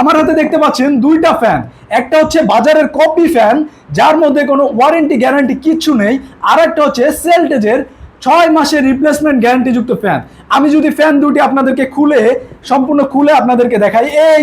আমার হাতে দেখতে পাচ্ছেন দুইটা ফ্যান, একটা হচ্ছে বাজারের কপি ফ্যান যার মধ্যে কোনো ওয়ারেন্টি গ্যারান্টি কিচ্ছু নেই, আর একটা হচ্ছে সেলটেজের 6 মাসের রিপ্লেসমেন্ট গ্যারান্টি যুক্ত ফ্যান। আমি যদি ফ্যান দুটি আপনাদেরকে সম্পূর্ণ খুলে আপনাদেরকে দেখাই, এই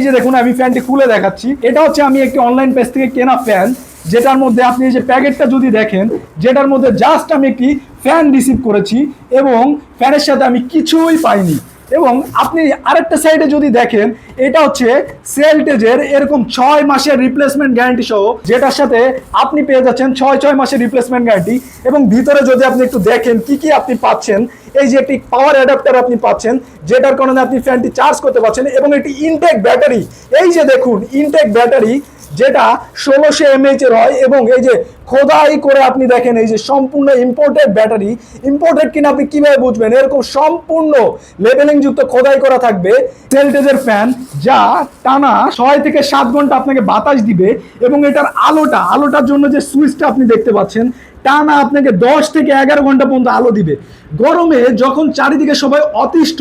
যে দেখুন আমি ফ্যানটি খুলে দেখাচ্ছি। এটা হচ্ছে আমি একটি অনলাইন পেজ থেকে কেনা ফ্যান, যেটার মধ্যে আপনি এই যে প্যাকেটটা যদি দেখেন, যেটার মধ্যে জাস্ট আমি একটি ফ্যান রিসিভ করেছি এবং ফ্যানের সাথে আমি কিছুই পাইনি। এবং আপনি আরেকটা সাইডে যদি দেখেন, এটা হচ্ছে সেলটেজের এরকম 6 মাসের রিপ্লেসমেন্ট গ্যারান্টি সহ, যেটার সাথে আপনি পেয়ে যাচ্ছেন 6 মাসের রিপ্লেসমেন্ট গ্যারান্টি। এবং ভিতরে যদি আপনি একটু দেখেন কি কি আপনি পাচ্ছেন, এই যে একটি পাওয়ার অ্যাডাপ্টার আপনি পাচ্ছেন, যেটার কারণে আপনি ফ্যানটি চার্জ করতে পারছেন, এবং একটি ইনটেক ব্যাটারি। এই যে দেখুন ইনটেক ব্যাটারি, যেটা 1600 mAh এর হয়, এবং এই যে খোদাই করে আপনি দেখেন, এই যে সম্পূর্ণ ইম্পোর্টেড ব্যাটারি। ইম্পোর্টেড কিনা আপনি কিভাবে বুঝবেন? এরকম সম্পূর্ণ লেবেলিং যুক্ত খোদাই করা থাকবে। সেলটেজের ফ্যান যা টানা 6 থেকে 7 ঘন্টা আপনাকে বাতাস দিবে, এবং এটার আলোটার জন্য যে সুইচটা আপনি দেখতে পাচ্ছেন, টানা আপনাকে 10 থেকে 11 ঘন্টা পর্যন্ত আলো দিবে। গরমে যখন চারিদিকে সবাই অতিষ্ঠ,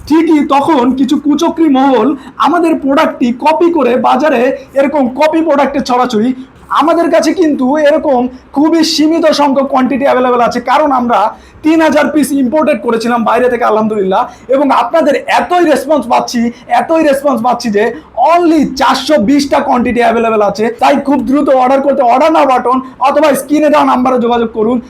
ঠিকই তখন কিছু কুচক্রী মহল আমাদের প্রোডাক্টটি কপি করে বাজারে এরকম কপি প্রোডাক্টের ছড়াছড়ি। আমাদের কাছে কিন্তু এরকম খুবই সীমিত সংখ্যক কোয়ান্টিটি অ্যাভেলেবেল আছে, কারণ আমরা 3000 পিস ইম্পোর্টেড করেছিলাম বাইরে থেকে, আলহামদুলিল্লাহ। এবং আপনাদের এতই রেসপন্স পাচ্ছি যে অনলি 420টা কোয়ান্টিটি অ্যাভেলেবেল আছে। তাই খুব দ্রুত অর্ডার করতে অর্ডার নাও বাটন অথবা স্ক্রিনে দেওয়া নাম্বারে যোগাযোগ করুন।